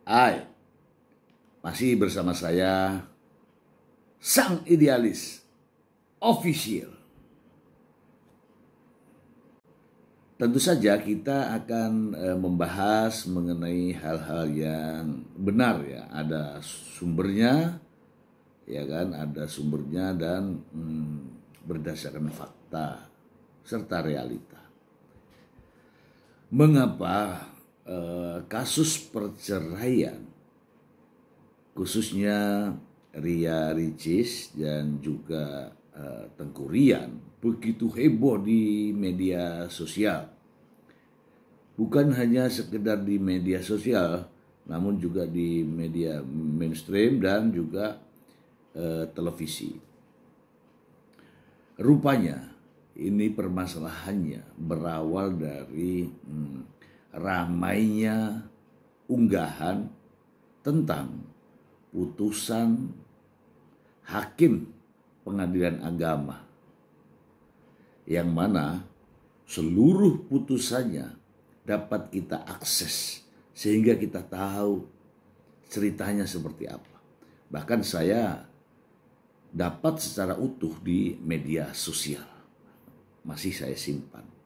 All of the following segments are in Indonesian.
Hai, masih bersama saya, Sang Idealis Official. Tentu saja kita akan membahas mengenai hal-hal yang benar ya, ada sumbernya, ya kan, ada sumbernya dan berdasarkan fakta serta realita. Mengapa kasus perceraian, khususnya Ria Ricis dan juga Tengku Rian, begitu heboh di media sosial? Bukan hanya sekedar di media sosial, namun juga di media mainstream dan juga televisi. Rupanya ini permasalahannya berawal dari ramainya unggahan tentang putusan hakim pengadilan agama, yang mana seluruh putusannya dapat kita akses sehingga kita tahu ceritanya seperti apa. Bahkan saya dapat secara utuh di media sosial, masih saya simpan.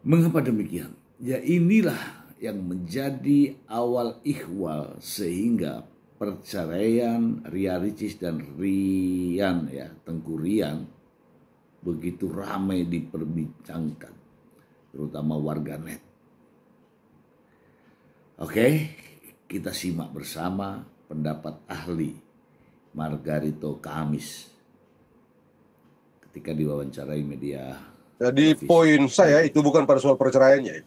Mengapa demikian? Ya inilah yang menjadi awal ihwal sehingga perceraian Ria Ricis dan Rian ya, Tengku Rian begitu ramai diperbincangkan, terutama warganet. Oke, kita simak bersama pendapat ahli Margarito Kamis ketika diwawancarai media. Jadi poin saya itu bukan pada soal perceraiannya.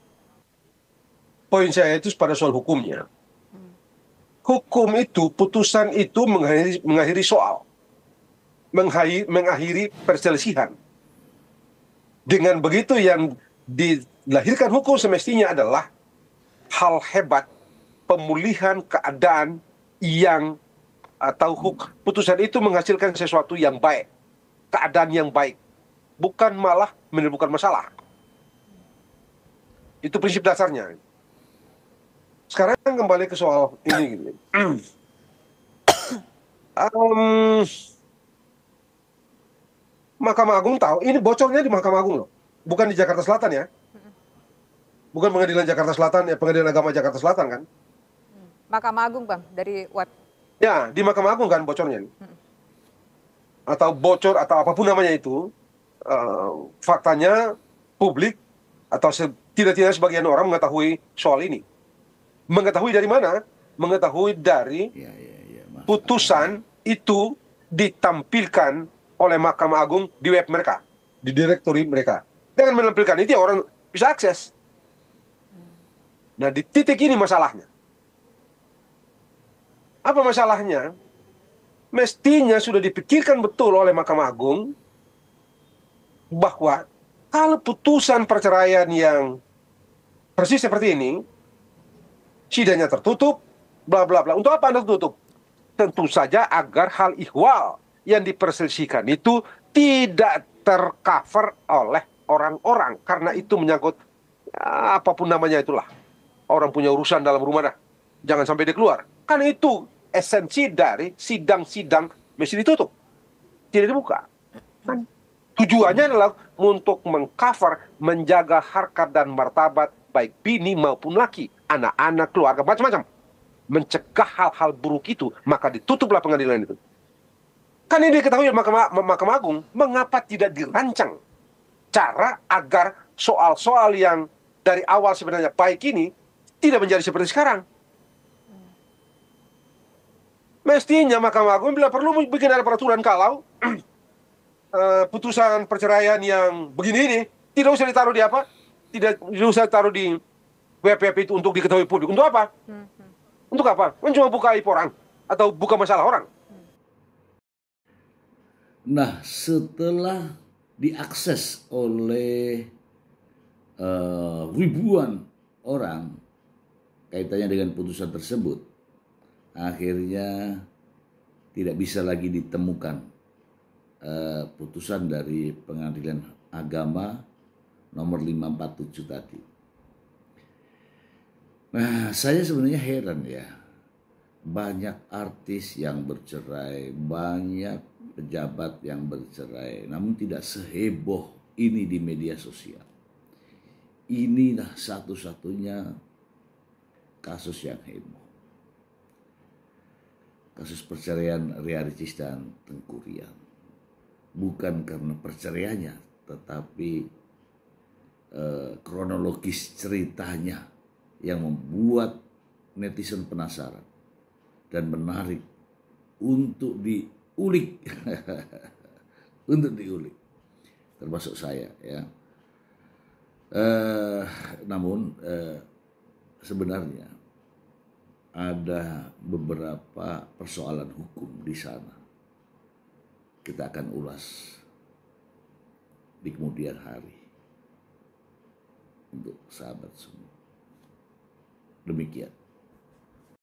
Poin saya itu pada soal hukumnya. Hukum itu, putusan itu mengakhiri soal. Mengakhiri perselisihan. Dengan begitu yang dilahirkan hukum semestinya adalah hal hebat, pemulihan keadaan yang atau putusan itu menghasilkan sesuatu yang baik, keadaan yang baik, bukan malah menimbulkan masalah. Itu prinsip dasarnya. Sekarang kembali ke soal ini. Mahkamah Agung tahu, ini bocornya di Mahkamah Agung loh, bukan di Jakarta Selatan ya. Bukan pengadilan Jakarta Selatan, ya pengadilan agama Jakarta Selatan kan. Mahkamah Agung Bang, dari web. Ya, di Mahkamah Agung kan bocornya. Atau bocor atau apapun namanya itu. Faktanya publik atau tidak-tidak sebagian orang mengetahui soal ini. Mengetahui dari mana? Mengetahui dari putusan itu ditampilkan oleh Mahkamah Agung di web mereka, di direktori mereka. Dengan menampilkan itu orang bisa akses. Nah, di titik ini masalahnya. Apa masalahnya? Mestinya sudah dipikirkan betul oleh Mahkamah Agung bahwa kalau putusan perceraian yang persis seperti ini, sidangnya tertutup, bla bla bla. Untuk apa Anda tutup? Tentu saja agar hal ihwal yang diperselisihkan itu tidak tercover oleh orang-orang, karena itu menyangkut apapun namanya itulah. Orang punya urusan dalam rumah dah, jangan sampai dia keluar. Karena itu esensi dari sidang-sidang mesti ditutup, tidak dibuka. Kan? Tujuannya adalah untuk mengcover, menjaga harkat dan martabat baik bini maupun laki, anak-anak, keluarga, macam-macam. Mencegah hal-hal buruk itu, maka ditutuplah pengadilan itu. Kan ini diketahui Mahkamah Agung, mengapa tidak dirancang cara agar soal-soal yang dari awal sebenarnya baik ini tidak menjadi seperti sekarang. Mestinya Mahkamah Agung bila perlu bikin ada peraturan kalau putusan perceraian yang begini ini tidak usah ditaruh di apa? Tidak usah ditaruh di web itu untuk diketahui publik. Untuk apa? Untuk apa? Cuma buka aib orang atau buka masalah orang. Nah, setelah diakses oleh ribuan orang kaitannya dengan putusan tersebut, akhirnya tidak bisa lagi ditemukan putusan dari Pengadilan Agama nomor 547 tadi. Nah, saya sebenarnya heran ya. Banyak artis yang bercerai, banyak pejabat yang bercerai, namun tidak seheboh ini di media sosial. Inilah satu-satunya kasus yang heboh. Kasus perceraian Ria Ricis dan Tengku Rian. Bukan karena perceraiannya, tetapi kronologis ceritanya yang membuat netizen penasaran dan menarik untuk diulik, untuk diulik, termasuk saya ya. Namun sebenarnya ada beberapa persoalan hukum di sana. Kita akan ulas di kemudian hari untuk sahabat semua. Demikian.